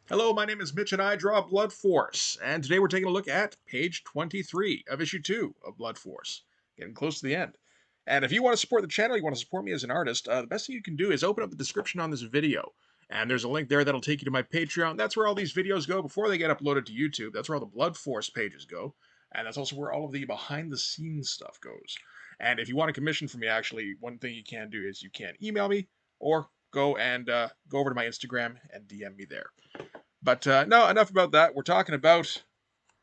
Hello, my name is Mitch and I draw Bloodforce, and today we're taking a look at page 23 of issue 2 of Bloodforce. Getting close to the end. And if you want to support the channel, you want to support me as an artist, the best thing you can do is open up the description on this video. And there's a link there that'll take you to my Patreon. That's where all these videos go before they get uploaded to YouTube. That's where all the Bloodforce pages go. And that's also where all of the behind-the-scenes stuff goes. And if you want a commission from me, actually, one thing you can do is you can email me or go over to my Instagram and DM me there. But no, enough about that. We're talking about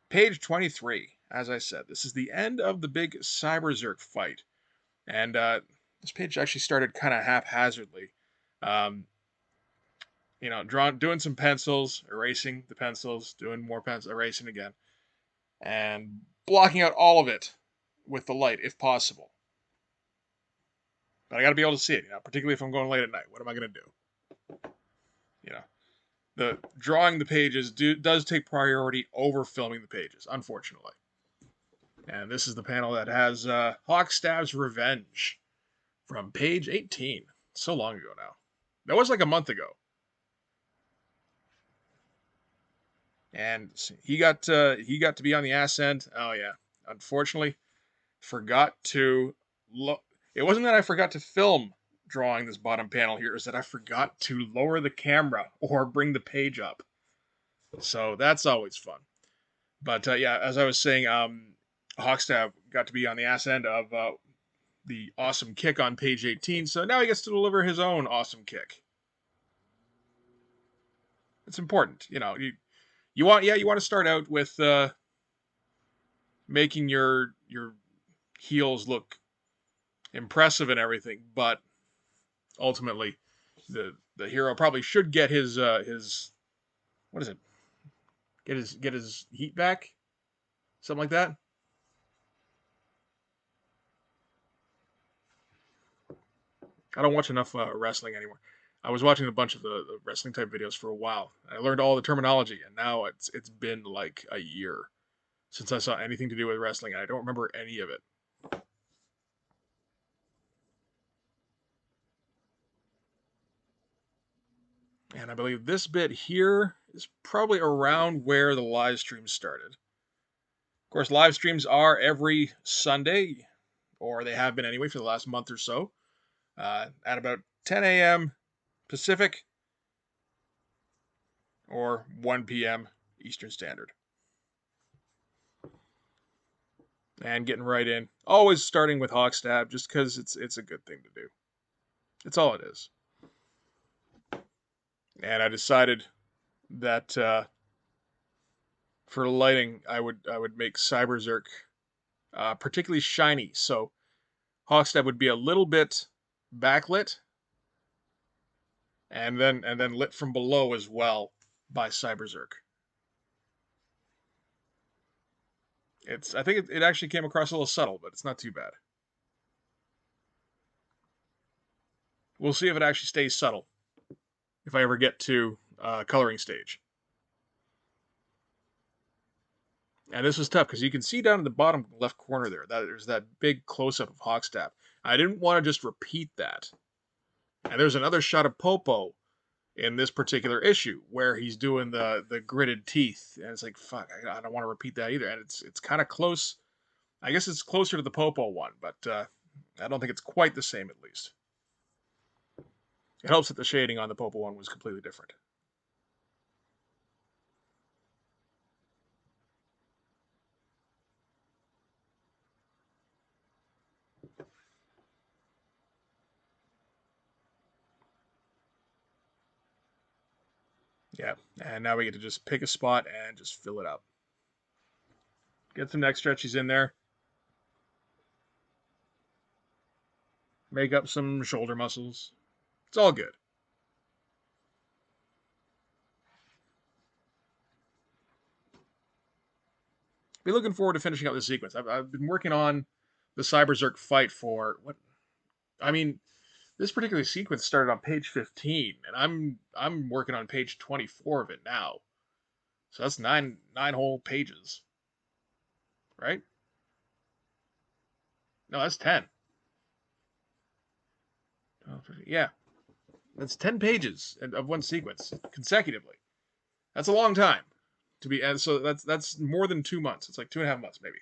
page 23. As I said, this is the end of the big Cyberzerk fight. And this page actually started kind of haphazardly. Um, doing some pencils, erasing the pencils, doing more pencils, erasing again, and blocking out all of it with the light if possible. But I got to be able to see it, particularly if I'm going late at night. What am I going to do? You know, the drawing the pages does take priority over filming the pages, unfortunately. And this is the panel that has Hawkstab's Revenge from page 18. So long ago now. That was like a month ago. And he got to be on the ass end. Oh yeah, unfortunately, forgot to look. It wasn't that I forgot to film drawing this bottom panel here. It was that I forgot to lower the camera or bring the page up. So that's always fun. But yeah, as I was saying, Hawkstab got to be on the ass end of the awesome kick on page 18, so now he gets to deliver his own awesome kick. It's important, you want to start out with making your heels look impressive and everything, but ultimately the hero probably should get his what is it? Get his heat back, something like that. I don't watch enough wrestling anymore. I was watching a bunch of the wrestling type videos for a while. I learned all the terminology, and now it's been like a year since I saw anything to do with wrestling, and I don't remember any of it. And I believe this bit here is probably around where the live stream started. Of course, live streams are every Sunday, or they have been anyway for the last month or so, at about 10 a.m. Pacific or 1 p.m. Eastern Standard. And getting right in. Always starting with Hawkstab, just because it's a good thing to do. It's all it is. And I decided that for lighting, I would make Cyberzerk particularly shiny. So Hawkstab would be a little bit backlit, and then lit from below as well by Cyberzerk. I think it actually came across a little subtle, but it's not too bad. We'll see if it actually stays subtle if I ever get to coloring stage. And this was tough because you can see down in the bottom left corner there that there's that big close-up of Hawkstab. I didn't want to just repeat that. And there's another shot of Popo in this particular issue where he's doing the gritted teeth, and it's like, fuck, I don't want to repeat that either. And it's kind of close. I guess it's closer to the Popo one, but I don't think it's quite the same at least. It helps that the shading on the Popo one was completely different. Yeah, and now we get to just pick a spot and just fill it up. Get some neck stretchies in there. Make up some shoulder muscles. It's all good. Be looking forward to finishing up this sequence. I've been working on the Cyberzerk fight for what? I mean, this particular sequence started on page 15, and I'm working on page 24 of it now. So that's nine whole pages, right? No, that's 10. Yeah, that's 10 pages of one sequence consecutively. That's a long time to be, and so that's more than 2 months. It's like 2.5 months, maybe,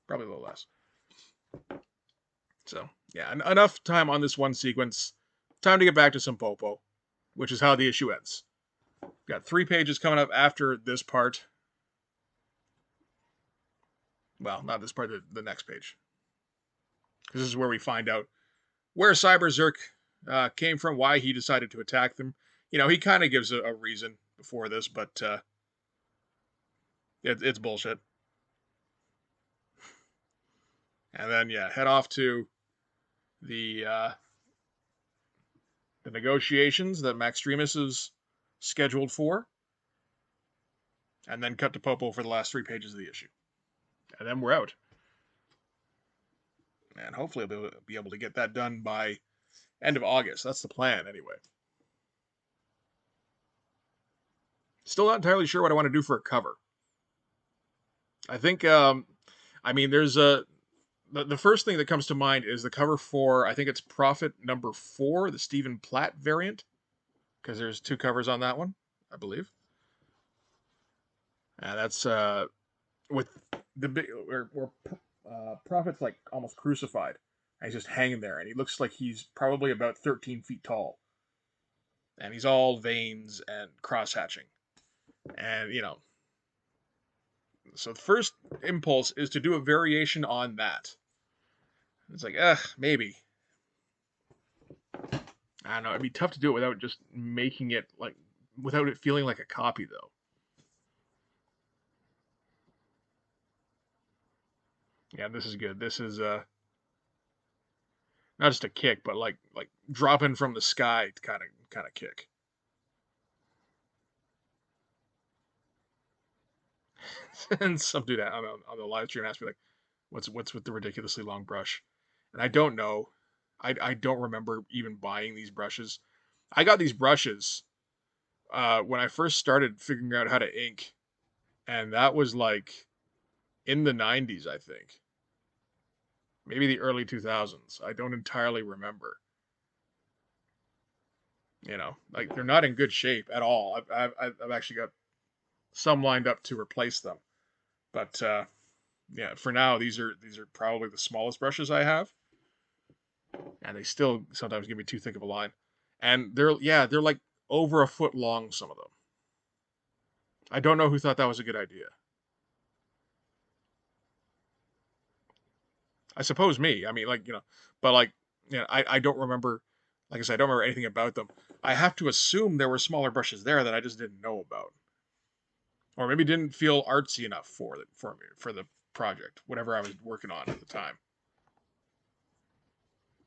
probably a little less. So yeah, enough time on this one sequence. Time to get back to some Popo, which is how the issue ends. Got 3 pages coming up after this part. Well, not this part, the next page. Because this is where we find out where Cyber Zerk came from, why he decided to attack them. You know, he kind of gives a reason before this, but it's bullshit. And then, yeah, head off to the negotiations that Maxtremus is scheduled for, and then cut to Popo for the last 3 pages of the issue. And then we're out. And hopefully I'll be able to get that done by end of August. That's the plan, anyway. Still not entirely sure what I want to do for a cover. I think, I mean, there's the first thing that comes to mind is the cover for, I think it's Prophet number 4, the Stephen Platt variant, because there's 2 covers on that one, I believe. And that's with the big, where Prophet's like almost crucified. And he's just hanging there, and he looks like he's probably about 13 feet tall. And he's all veins and cross-hatching. And, you know, so the first impulse is to do a variation on that. It's like, maybe. I don't know. It'd be tough to do it without just making it like, without it feeling like a copy, though. Yeah, this is good. This is not just a kick, but like dropping from the sky kind of kick. And some dude on the live stream asked me like, "What's with the ridiculously long brush?" And I don't know. I don't remember even buying these brushes. I got these brushes when I first started figuring out how to ink, and that was like in the 90s, I think. Maybe the early 2000s. I don't entirely remember. You know, like they're not in good shape at all. I've actually got some lined up to replace them, but yeah, for now these are probably the smallest brushes I have, and they still sometimes give me too thick of a line, and they're like over a foot long. Some of them. I don't know who thought that was a good idea. I suppose me. I mean, like, you know, but like, you know, I don't remember. Like I said, I don't remember anything about them. I have to assume there were smaller brushes there that I just didn't know about, or maybe didn't feel artsy enough for me for the project, whatever I was working on at the time.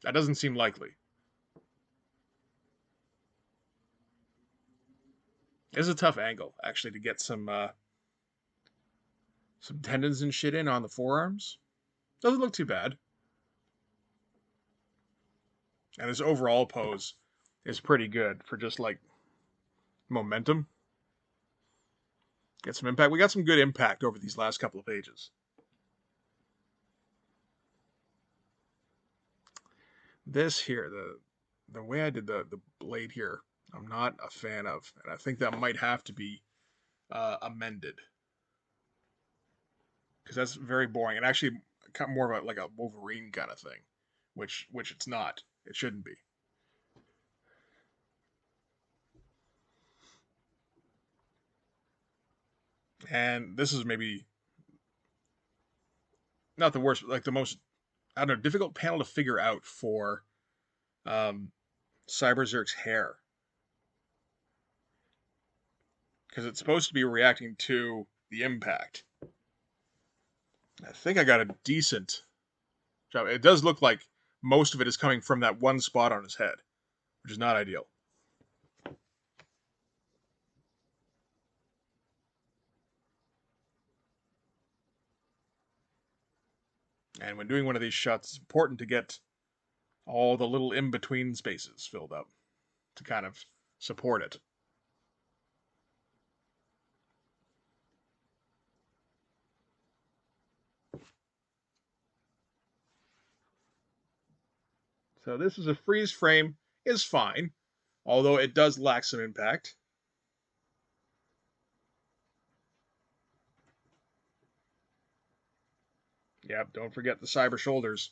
That doesn't seem likely. It's a tough angle actually to get some tendons and shit in on the forearms. Doesn't look too bad. And his overall pose is pretty good for just like momentum. Get some impact. We got some good impact over these last couple of pages. This here, the way I did the blade here, I'm not a fan of, and I think that might have to be amended because that's very boring and actually kind of more of like a Wolverine kind of thing, which it's not. It shouldn't be. And this is maybe not the worst, but like the most, I don't know, difficult panel to figure out for um, Cyberzerk's hair because it's supposed to be reacting to the impact. I think I got a decent job. It does look like most of it is coming from that one spot on his head, which is not ideal. And when doing one of these shots, it's important to get all the little in-between spaces filled up to kind of support it. So this is a freeze frame, is fine, although it does lack some impact. Yep, don't forget the cyber shoulders.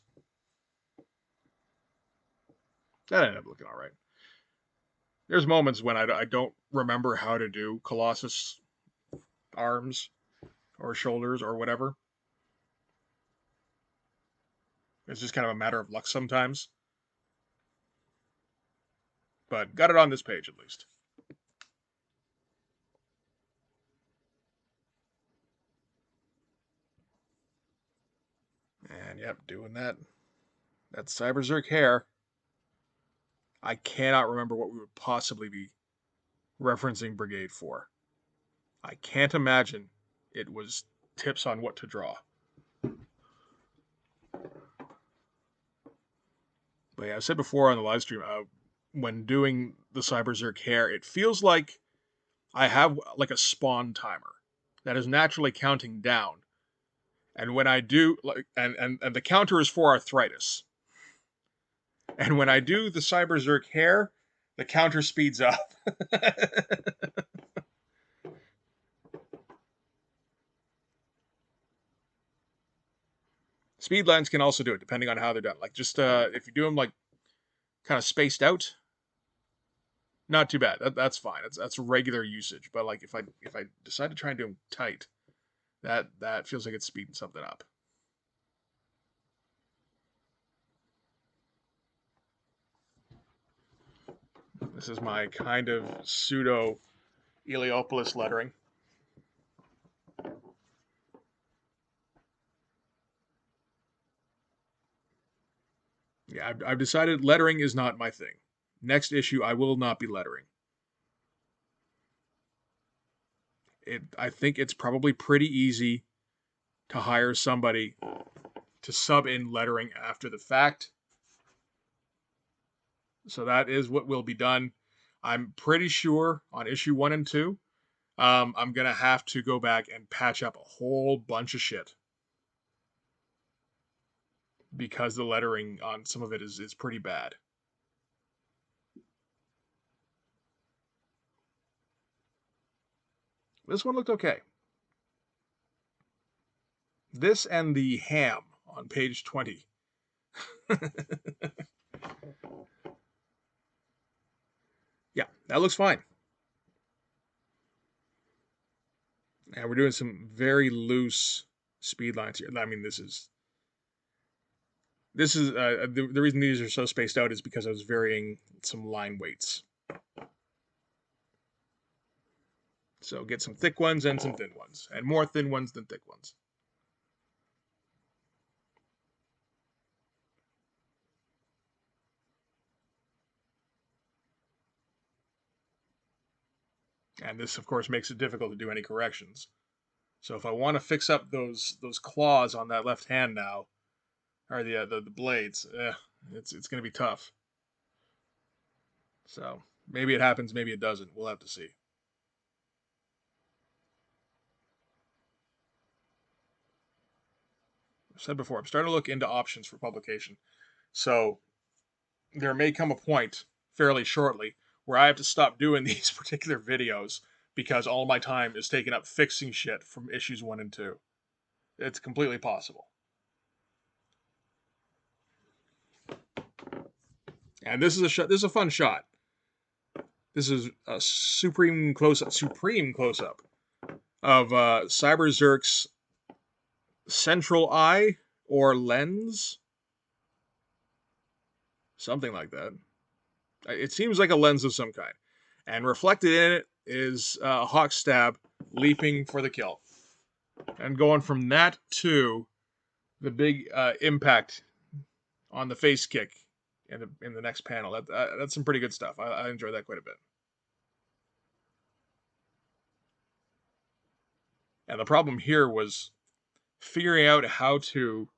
That ended up looking all right. There's moments when I don't remember how to do Colossus arms or shoulders or whatever. It's just kind of a matter of luck sometimes. But got it on this page at least. And yep, doing that. That Cyberzerk hair. I cannot remember what we would possibly be referencing Brigade for. I can't imagine it was tips on what to draw. But yeah, I said before on the live stream, when doing the Cyberzerk hair, it feels like I have like a spawn timer that is naturally counting down. And when I do, like, and the counter is for arthritis. And when I do the Cyberzerk hair, the counter speeds up. Speed lines can also do it, depending on how they're done. Like just if you do them like kind of spaced out, not too bad. That's fine. That's regular usage. But like if I decide to try and do them tight, that feels like it's speeding something up. This is my kind of pseudo Heliopolis lettering. Yeah, I've decided lettering is not my thing. Next issue, I will not be lettering. I think it's probably pretty easy to hire somebody to sub in lettering after the fact. So that is what will be done. I'm pretty sure on issue 1 and 2, I'm going to have to go back and patch up a whole bunch of shit. Because the lettering on some of it is pretty bad. This one looked okay. This and the ham on page 20. Yeah, that looks fine. And we're doing some very loose speed lines here. I mean, this is the reason these are so spaced out is because I was varying some line weights. So get some thick ones and some thin ones, and more thin ones than thick ones. And this, of course, makes it difficult to do any corrections. So if I want to fix up those claws on that left hand now, or the blades, it's going to be tough. So maybe it happens, maybe it doesn't. We'll have to see. I've said before, I'm starting to look into options for publication. So there may come a point fairly shortly where I have to stop doing these particular videos because all my time is taken up fixing shit from issues 1 and 2. It's completely possible. And this is a shot. This is a fun shot. This is a supreme close up of Cyberzerk's central eye or lens, something like that. It seems like a lens of some kind, and reflected in it is Hawkstab leaping for the kill, and going from that to the big impact on the face kick in the next panel. That's some pretty good stuff. I enjoy that quite a bit. And the problem here was figuring out how to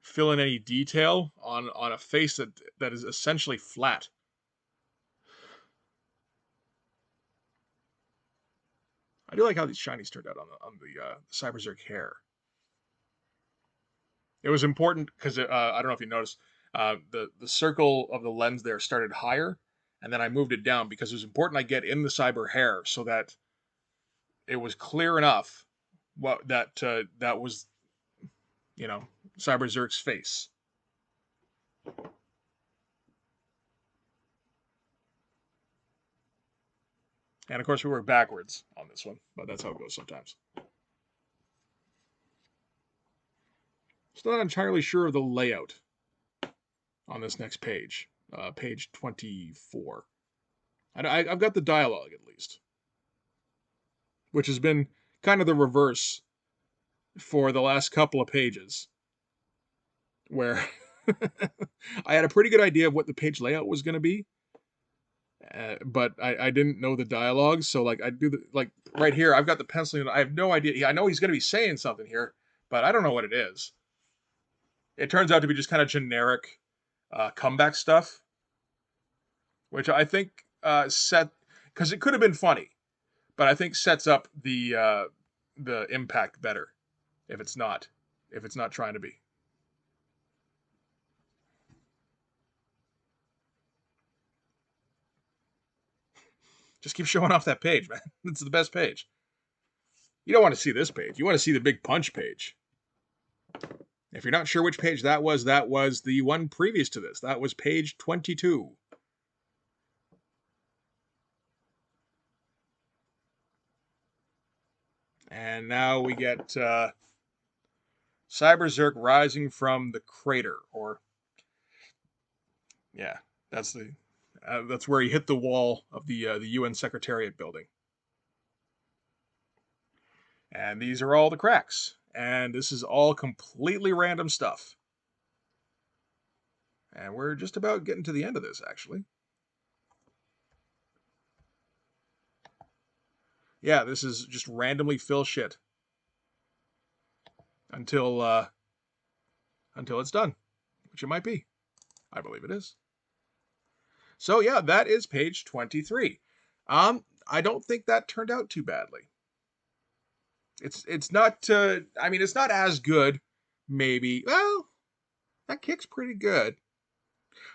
fill in any detail on a face that is essentially flat. I do like how these shinies turned out on the Cyberzerk hair. It was important because I don't know if you noticed, the circle of the lens there started higher, and then I moved it down because it was important I get in the cyber hair so that it was clear enough that was you know, Cyber Zerk's face. And of course, we work backwards on this one, but that's how it goes sometimes. Still not entirely sure of the layout on this next page, page 24. I've got the dialogue at least, which has been kind of the reverse for the last couple of pages, where I had a pretty good idea of what the page layout was going to be, but I didn't know the dialogue. So like I do the like right here, I've got the penciling. I have no idea. I know he's going to be saying something here, but I don't know what it is. It turns out to be just kind of generic comeback stuff, which I think set because it could have been funny, but I think sets up the impact better if it's not trying to be. Just keep showing off that page, man. It's the best page. You don't want to see this page. You want to see the big punch page. If you're not sure which page that was the one previous to this. That was page 22. And now we get Cyber Zerk rising from the crater, or yeah, that's where he hit the wall of the UN Secretariat building. And these are all the cracks. And this is all completely random stuff. And we're just about getting to the end of this, actually. Yeah, this is just randomly fill shit until it's done, which it might be. I believe it is. So yeah, that is page 23. I don't think that turned out too badly. It's not. I mean, it's not as good. Maybe. Well, that kick's pretty good.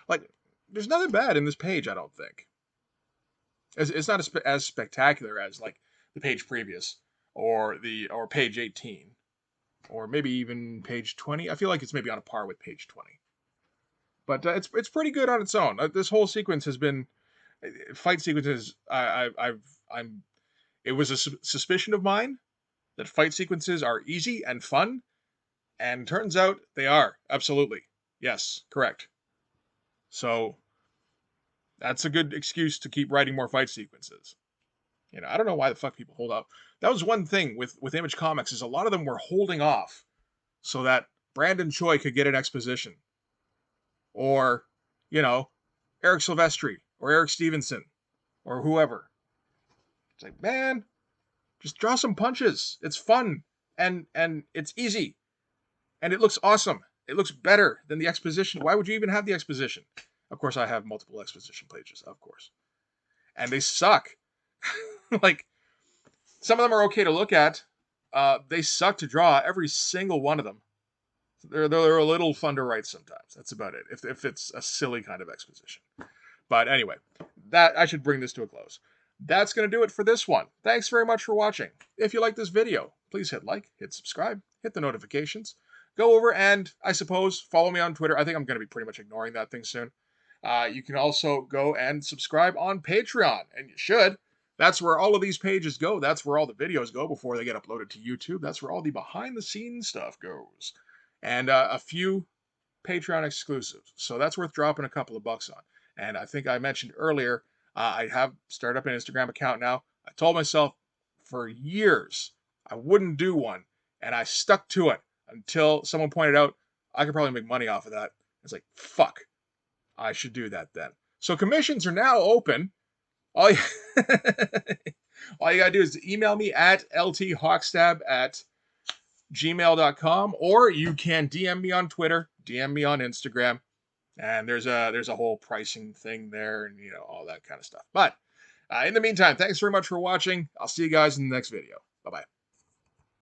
Like, there's nothing bad in this page. I don't think. It's not as spectacular as like the page previous or page 18 or maybe even page 20. I feel like it's maybe on a par with page 20. But it's pretty good on its own. This whole sequence has been fight sequences. It was a suspicion of mine that fight sequences are easy and fun, and turns out they are. Absolutely. Yes, correct. So that's a good excuse to keep writing more fight sequences. You know, I don't know why the fuck people hold up. That was one thing with Image Comics, is a lot of them were holding off so that Brandon Choi could get an exposition. Or, you know, Eric Silvestri or Eric Stevenson or whoever. It's like, man, just draw some punches. It's fun and it's easy. And it looks awesome. It looks better than the exposition. Why would you even have the exposition? Of course, I have multiple exposition pages, of course. And they suck. Like, some of them are okay to look at. They suck to draw, every single one of them. They're a little fun to write sometimes. That's about it, if it's a silly kind of exposition. But anyway, that I should bring this to a close. That's going to do it for this one. Thanks very much for watching. If you like this video, please hit like, hit subscribe, hit the notifications. Go over and, I suppose, follow me on Twitter. I think I'm going to be pretty much ignoring that thing soon. You can also go and subscribe on Patreon, and you should. That's where all of these pages go. That's where all the videos go before they get uploaded to YouTube. That's where all the behind-the-scenes stuff goes. And a few Patreon exclusives. So that's worth dropping a couple of bucks on. And I think I mentioned earlier, I have started up an Instagram account now. I told myself for years I wouldn't do one, and I stuck to it until someone pointed out I could probably make money off of that. It's like, fuck, I should do that then. So commissions are now open. All you, all you gotta do is email me at lthawkstab@gmail.com, or you can DM me on Twitter, DM me on Instagram. And there's a whole pricing thing there, and you know, all that kind of stuff. But in the meantime, thanks very much for watching. I'll see you guys in the next video. Bye bye.